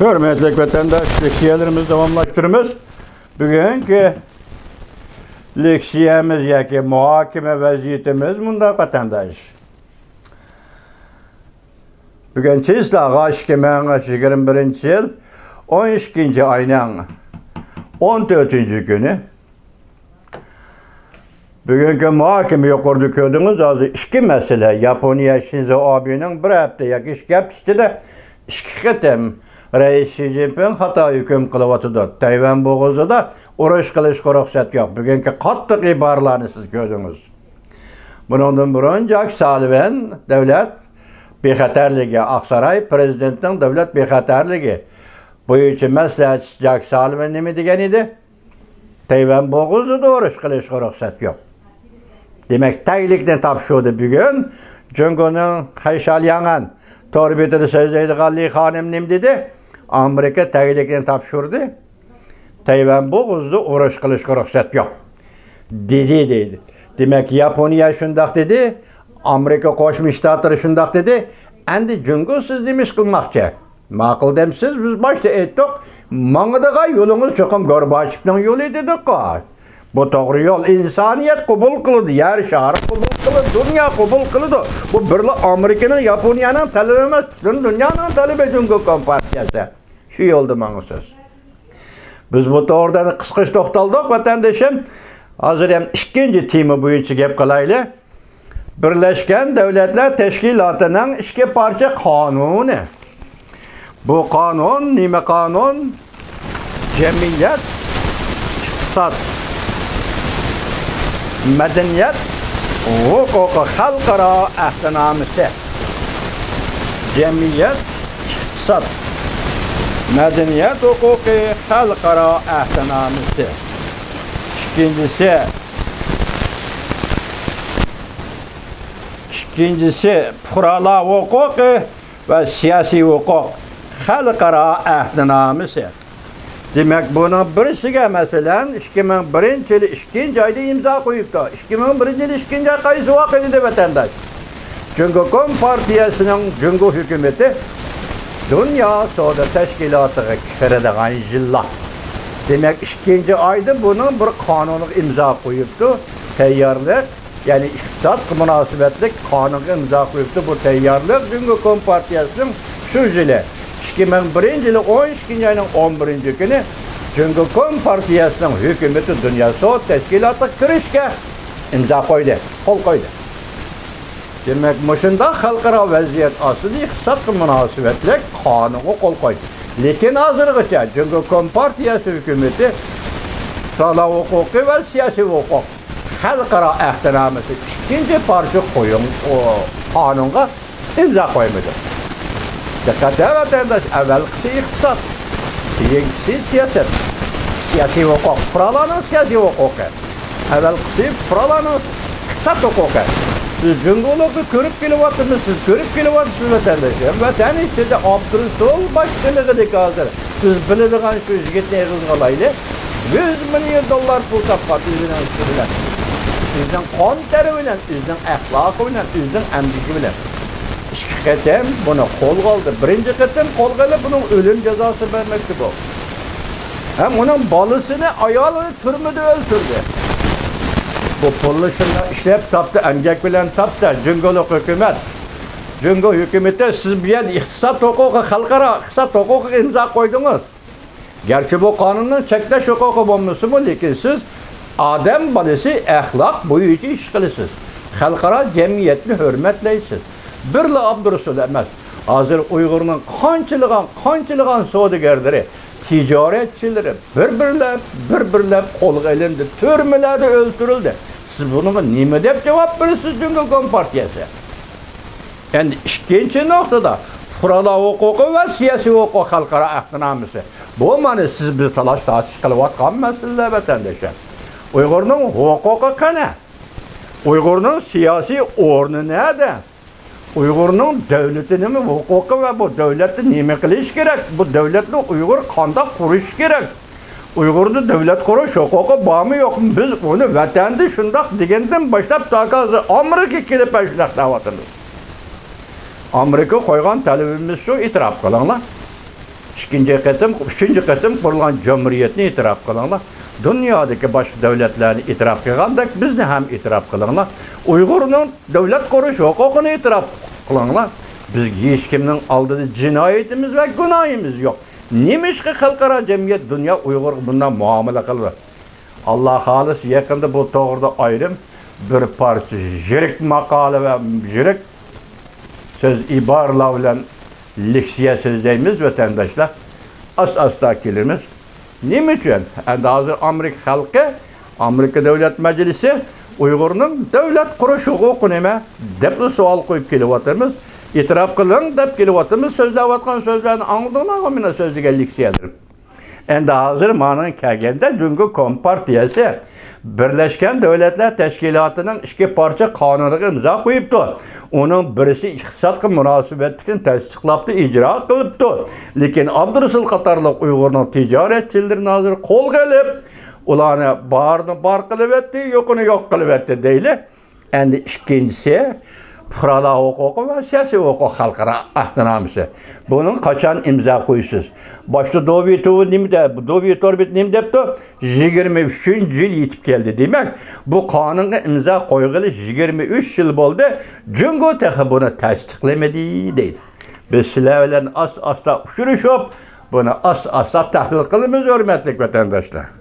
Hürmetli vatandaş, leksiyalarımızı davamlaştırımız. Bugünkü leksiyemiz yoki muhokama vaziyetimiz bunda vatandaş. Bugün Çislağa 2021 yıl 12. ayının 14. günü. Bugünkü muhokama yukarıda gördüğünüz azı iki mesele. Yaponiya Shinzo Abe'nin bir hafta yoki iki hafta içinde iki qitim Reis Xi Jinping xato hüküm qılıvatıdır. Tayvan boğazıda uruş qilishga ruxsat yo'q. Bugünkü qattiq iboralarni siz gördünüz. Bundan burun Jack Sullivan davlat bexatarligi Aqsaray prezidentning davlat bexatarligi bo'yicha maslahatchisi Jack Sullivan nima degan edi? Tayvan boğazıda urush qilishga ruxsat yo'q. Demek taylikni topshirdi bugun. Jungoning hayshalyangan torbetida so'zlaydiganlik xonim nim dedi? Amerika taylikni topshirdi. Tayvan boğazıda urush qilishga ruxsat yo'q. Dedi. Demek Yaponiya shundoq dedi, Amerika Qo'shma Shtatlari shundoq dedi. Endi Jungo siz nima ish qilmoqchi? Ma'qul demsiz, biz boshda aytdik, mang'idigan yo'lingiz cho'qim Gorbachevning yo'li dedik-ku. Bu to'g'ri yo'l, insoniyat qabul qildi, yer shari qabul qildi, dunyo qabul qildi. Bu birla Amerikaning, Yaponiyaning talabi emas, dunyoning talabi Jungo Kompartiyasi. Shu yo'lda mang'isiz. Biz bu to'g'ridan qisqacha to'xtaldik, vatandoshim. Hozir ham ikkinchi tema bo'yicha gap qilaylik. Birlashgan Davlatlar Tashkilotining ikki parcha qonuni. Bu qonun nima qonun? Jamiyat, iqtisod, madaniyat, huquqi xalqaro ahdnomasi. Jamiyat, iqtisod, madaniyat, huquqi xalqaro ahdnomasi. İkincisi fuqarolar huquqi va siyosiy huquq xalqaro ahdnomasi. Demak, buni birisiga masalan 2001 yil 2-oyda imzo qo'yibdi. 2001 yil 2-oy qaysi vaqt edi vatandosh? Jungo Kompartiyasining Jungo hukumati Dunyo savdo tashkilotiga kiradigan yillar. Demek 2-oyda bunun bir qonuniy imzo qo'yibdi. Tayyorlik, ya'ni iqtisod munosabatlik qonuniy imzo qo'yibdi. Bu tayyorlik Jungo Kompartiyasining shu yili 2001 yili 12-oyning 11 kuni Jungo Kompartiyasining hukumati Dunyo savdo tashkilotiga kirishga imzo qo'ydi, qo'l qo'ydi. Demak, shunda xalqaro vaziyat ostida iqtisod munosabatlik qonuniga qo'l qo'ydi. Lekin hozirgacha Jungo Kompartiyasi hukumati fuqarolar huquqi va siyosiy huquq xalqaro ahdnomasi ikkinchi parcha qonunga imzo qo'ymadi. Diqqat vatandosh, avvalgisi iqtisod, keyingisi siyosat, siyosiy huquq, fuqarolarning siyosiy huquqi. Avvalgisi fuqarolarning iqtisod huquqi. Siz Jungo'ni ko'rib kelyapsiz, siz ko'rib kelyapsiz vatandoshlar. Vatan ichida Abdurrasul boshchiligidagi hozir siz biladigan shu yigitni yig'izga olaylik. 100 million dollar pul topgan o'zining ustidan. O'zining qon teri bilan, o'zining axloqi bilan, o'zining amdigi bilan. Ikki qatam buni qo'lga oldi. Birinchi qatam qo'lga olib, buning o'lim jazosi bermoqchi bu. Ham uning bolasini ayolini turmada o'ldirdi. Bu pulni shunday ishlab topdi, emgak bilan topdi Jungolik hukumat. Jungo hukumati siz bu yerda iqtisod huquqi, xalqaro iqtisod huquqiga imzo qo'ydingiz. Garchi bu qonunning cheklash huquqi bo'lmasa-mu, lekin siz odam bolasi axloq bo'yicha ish qilasiz. Xalqaro jamiyatni hurmatlaysiz. Birla Abdurrasul emas. Hozir Uyg'urning qanchiligan savdogarlari, tijoratchilari bir-birlab qo'lga olindi, turmalarda o'ldirildi. Siz bunga nima deb javob berasiz Jungo Kompartiyasi? Endi ikkinchi nuqtada fuqarolar huquqi va siyosiy huquq xalqaro ahdnomasi. Bu ma'no siz bir talash-tortish qilayotgan masala vatandoshlar. Uyg'urning huquqi qana? Uyg'urning siyosiy o'rni nada? Uyg'urning davlati nima, huquqi va bu davlatni nima qilish kerak? Bu davlatni Uyg'ur qanday qurish kerak? Uyg'urning davlat qurish huquqi bormi yo'qmi? Biz uni vatanda shundoq degandan boshlab hozir Amerika kelib shundoq davatimiz. Amerika qo'ygan talabimiz shu, e'tirof qilinglar. ikkinchi qatim, uchinchi qatim qurilgan Cumhuriyetni e'tirof qilinglar. Dunyodagi boshqa davlatlarni e'tirof qilgandek bizni ham e'tirof qilinglar. Uyg'urning davlat qurish huquqini e'tirof qilinglar. Biz hech kimning oldida jinoyatimiz va gunohimiz yo'q. Nima ishga xalqaro jamiyat dunyo Uyg'ur bundan muomala qiladi? Alloh xolis yaqinda bu to'g'rida ayrim bir parcha yirik maqola va yirik söz iboralar bilan leksiya so'zlaymiz vatandoshlar. Asta kelamiz. Nima uchun? Endi hozir Amerika xalqi, Amerika Davlat Majlisi Uyg'urning davlat qurish huquqi nima deb savol qo'yib kelyapmiz. E'tirof qiling deb kelyapmiz. So'zlayotgan so'zlarni angladinglarmi? Meni so'zlagan leksiyadir. Endi hozir mana kelganda Jungo Kompartiyasi Birleşken Devletler Teşkilatı'nın iki parça qonuniga imzo qo'yibdi. Onun birisi iqtisodga munosabatni tasdiqlabdi, ijro qilibdi. Lekin Abdurasul qatorliq Uyg'urning tijoratchilarini hozir qo'lga olib, ularni bar qilib etdi, yo'qini yo'q qilib etdi deyli. Endi ikkinchisi fuqarolar huquqi va siyosiy huquq xalqaro ahdnomasi. Bunun qachon imzo qo'ysiz? Boshda Dovitov nima debdi? 23 yil yetib keldi. Demak, bu qonunga imzo qo'yg'ili 23 yil bo'ldi. Jungo tahi buni tasdiqlamadi deydi. Biz sizlar bilan asta uchrashib, buni asta tahlil qilamiz, hurmatli vatandoshlar.